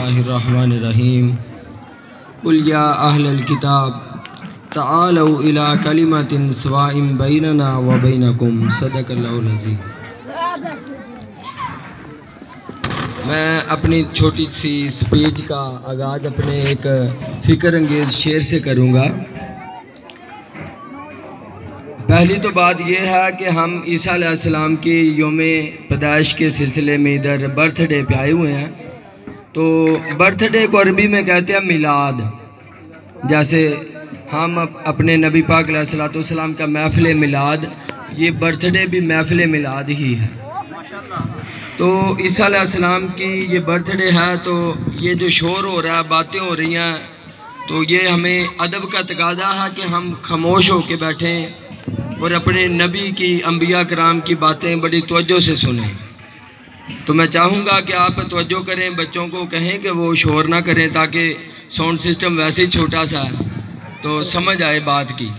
बिस्मिल्लाहिर्रहमानिर्रहीम। कुल या अहलल किताब तआलौ इला कलिमतिन सवाइम बैनना व बैनकुम सदक़ल्लाहुल अज़ीज़। मैं अपनी छोटी सी स्पीच का आगाज़ अपने एक फ़िक्र अंगेज़ शेर से करूँगा। पहली तो बात यह है कि हम ईसा अलैहिस्सलाम की यौम पैदाइश के सिलसिले में इधर बर्थडे पे आए हुए हैं। तो बर्थडे को अरबी में कहते हैं मिलाद। जैसे हम अपने नबी पाक अलैहिस्सलाम का महफ़िल मिलाद, ये बर्थडे भी महफ़िल मिलाद ही है। तो ईसा अलैहिस्सलाम की ये बर्थडे है, तो ये जो शोर हो रहा है, बातें हो रही हैं, तो ये हमें अदब का तकाज़ा है कि हम खामोश होकर बैठें और अपने नबी की, अंबिया कराम की बातें बड़ी तवज्जो से सुनें। तो मैं चाहूँगा कि आप तवज्जो करें, बच्चों को कहें कि वो शोर ना करें, ताकि साउंड सिस्टम वैसे ही छोटा सा है तो समझ आए बात की।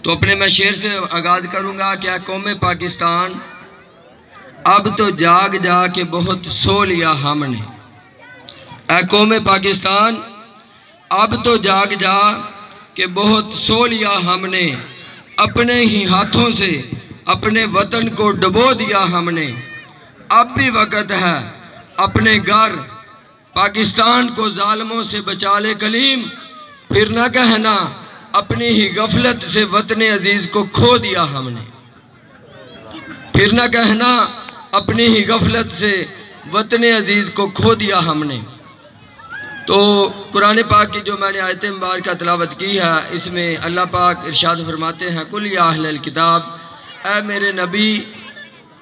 तो अपने मैं शेर से आगाज़ करूँगा। क्या कौम पाकिस्तान अब तो जाग जा के बहुत सो लिया हमने। ऐ कौम पाकिस्तान अब तो जाग जा के बहुत सो लिया हमने। अपने ही हाथों से अपने वतन को डुबो दिया हमने। अब भी वक़्त है अपने घर पाकिस्तान को जालिमों से बचा ले कलीम। फिर न कहना अपनी ही गफलत से वतन अजीज़ को खो दिया हमने। फिर न कहना अपनी ही गफलत से वतन अजीज़ को खो दिया हमने। तो कुरान पाक की जो मैंने आयत मुबारक तिलावत की है, इसमें अल्लाह पाक इरशाद फरमाते हैं, कुल या अहलल किताब, ऐ मेरे नबी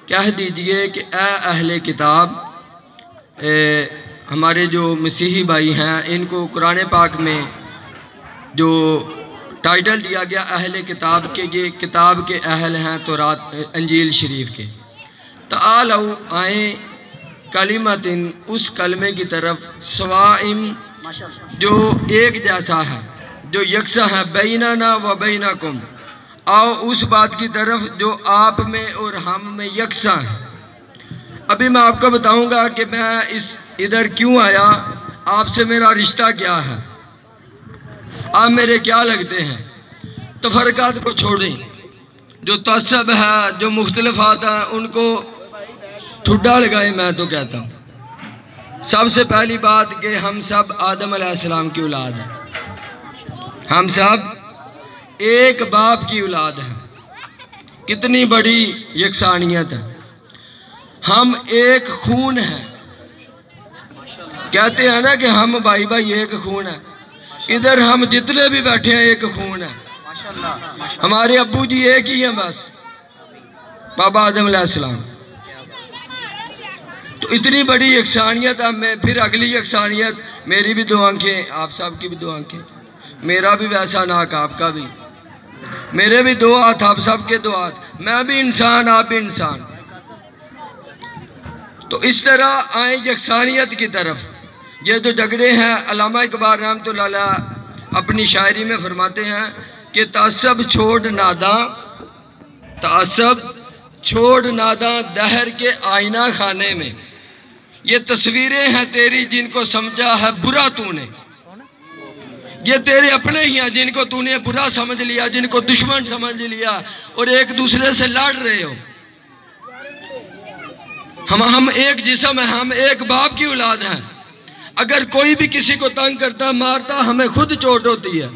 कह दीजिए कि ऐ अहले किताब, हमारे जो मसीही भाई हैं, इनको कुरान पाक में जो टाइटल दिया गया अहले किताब के, ये किताब के अहल हैं तौरात अंजील शरीफ के। तआलौ आए कलिमतिन, उस कलमे की तरफ, सवाइम जो एक जैसा है, जो यकसा है, बैनना व बैनकुम, आओ उस बात की तरफ जो आप में और हम में यकसा है। अभी मैं आपको बताऊंगा कि मैं इधर क्यों आया, आपसे मेरा रिश्ता क्या है, आप मेरे क्या लगते हैं। तफरकात को छोड़ें, जो तअस्सुब है, जो मुख्तलिफात हैं, उनको ठुड्डा लगाए। मैं तो कहता हूँ सबसे पहली बात कि हम सब आदम अलैहिस्सलाम की औलाद हैं। हम सब एक बाप की औलाद है। कितनी बड़ी यकसानियत है। हम एक खून हैं। कहते हैं ना कि हम भाई भाई एक खून है। इधर हम जितने भी बैठे हैं एक खून है। हमारे अब्बू जी एक ही हैं, बस बाबा आदम अलैहिस्सलाम। तो इतनी बड़ी यकसानियत है। मैं फिर अगली यकसानियत, मेरी भी दो आंखें, आप सब की भी दो आंखें, मेरा भी वैसा नाक, आपका भी, मेरे भी दो हाथ, आप सबके दो हाथ, मैं भी इंसान, आप भी इंसान। तो इस तरह आए यकसानियत की तरफ। ये जो झगड़े हैं, अल्लामा इकबाल रहमतुल्लाह अलैह अपनी शायरी में फरमाते हैं कि तअस्सुब छोड़ नादा, तअस्सुब छोड़ नादा दहर के आईना खाने में। ये तस्वीरें हैं तेरी जिनको समझा है बुरा तूने। ये तेरे अपने ही हैं जिनको तूने बुरा समझ लिया, जिनको दुश्मन समझ लिया और एक दूसरे से लड़ रहे हो। हम एक जिस्म है, हम एक बाप की औलाद हैं। अगर कोई भी किसी को तंग करता, मारता, हमें खुद चोट होती है।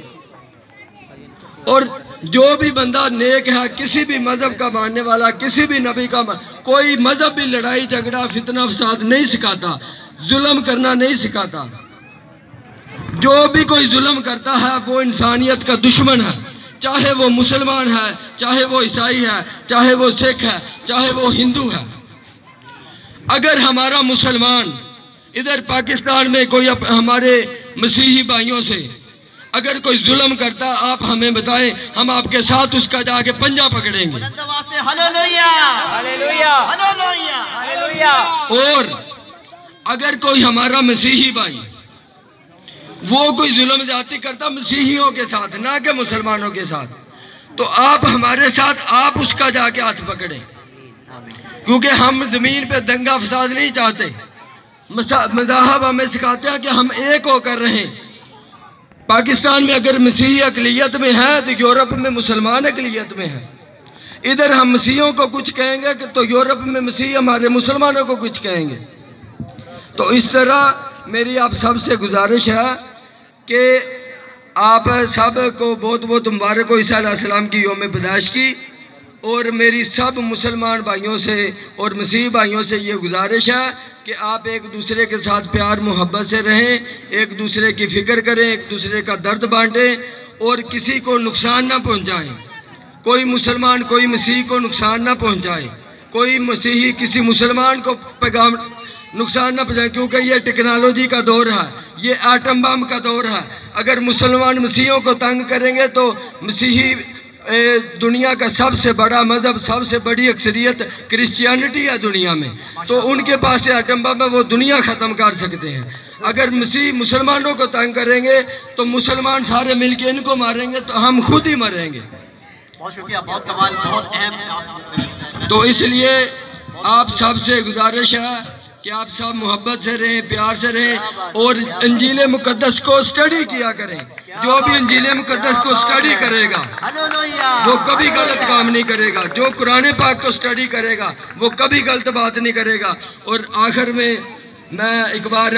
और जो भी बंदा नेक है, किसी भी मजहब का मानने वाला, किसी भी नबी का कोई मजहब भी लड़ाई झगड़ा फितना फसाद नहीं सिखाता, जुल्म करना नहीं सिखाता। जो भी कोई जुल्म करता है वो इंसानियत का दुश्मन है। चाहे वो मुसलमान है, चाहे वो ईसाई है, चाहे वो सिख है, चाहे वो हिंदू है। अगर हमारा मुसलमान इधर पाकिस्तान में कोई हमारे मसीही भाइयों से अगर कोई जुल्म करता, आप हमें बताएं, हम आपके साथ उसका जाके पंजा पकड़ेंगे। और अगर कोई हमारा मसीही भाई वो कोई जुल्म जाती करता मसीहियों के साथ, ना कि मुसलमानों के साथ, तो आप हमारे साथ, आप उसका जाके हाथ पकड़ें। क्योंकि हम जमीन पे दंगा फसाद नहीं चाहते। मज़ाहब हमें सिखाते हैं कि हम एक होकर रहें। पाकिस्तान में अगर मसीही अक़लियत में है तो यूरोप में मुसलमान अक़लियत में है। इधर हम मसीहियों को कुछ कहेंगे तो यूरोप में मसीही हमारे मुसलमानों को कुछ कहेंगे। तो इस तरह मेरी आप सब से गुजारिश है कि आप सब को बहुत बहुत मुबारक हो ईसा अलैहिस्सलाम की यौम पैदाइश की। और मेरी सब मुसलमान भाइयों से और मसीही भाइयों से ये गुजारिश है कि आप एक दूसरे के साथ प्यार मोहब्बत से रहें, एक दूसरे की फ़िक्र करें, एक दूसरे का दर्द बांटें और किसी को नुकसान ना पहुंचाएं। कोई मुसलमान कोई मसीही को नुकसान ना पहुंचाए, कोई मसीही किसी मुसलमान को पैगाम नुकसान ना पहुंचाए, क्योंकि ये टेक्नोलॉजी का दौर है, ये एटम बम का दौर है। अगर मुसलमान मसीहियों को तंग करेंगे तो मसीही दुनिया का सबसे बड़ा मज़हब, सबसे बड़ी अक्सरियत क्रिश्चियनिटी है दुनिया में, तो उनके पास से एटम बम है, वो दुनिया ख़त्म कर सकते हैं। अगर मसीह मुसलमानों को तंग करेंगे तो मुसलमान सारे मिलके इनको मारेंगे तो हम खुद ही मरेंगे। बहुत शुक्रिया, बहुत कमाल, बहुत अहम। तो इसलिए आप सब से गुजारिश है कि आप सब मोहब्बत से रहें, प्यार से रहें और इंजील मुकद्दस को स्टडी किया करें। जो भी इंजील मुकद्दस को स्टडी करेगा वो कभी गलत काम नहीं करेगा। जो कुरान पाक को स्टडी करेगा वो कभी गलत बात नहीं करेगा। और आखिर में मैं एक बार